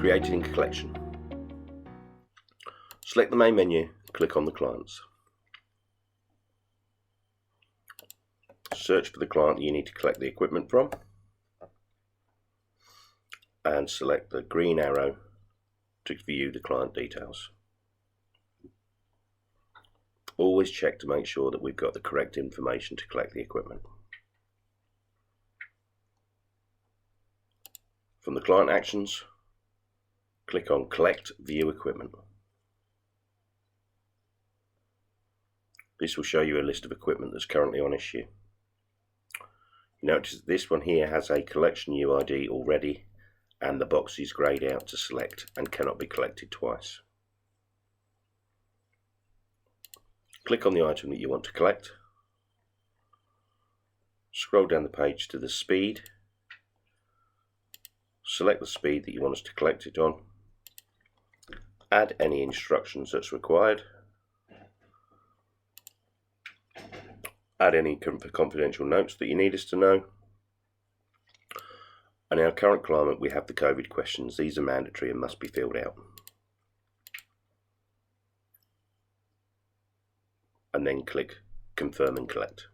Creating a collection. Select the main menu, click on the clients. Search for the client you need to collect the equipment from and select the green arrow to view the client details. Always check to make sure that we've got the correct information to collect the equipment. From the client actions, click on Collect View Equipment. This will show you a list of equipment that's currently on issue. You notice that this one here has a collection UID already, and the box is greyed out to select and cannot be collected twice. Click on the item that you want to collect. Scroll down the page to the speed. Select the speed that you want us to collect it on. Add any instructions that's required. Add any confidential notes that you need us to know. And in our current climate, we have the COVID questions. These are mandatory and must be filled out. And then click Confirm and Collect.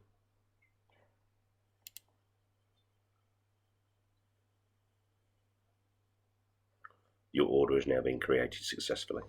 Your order has now been created successfully.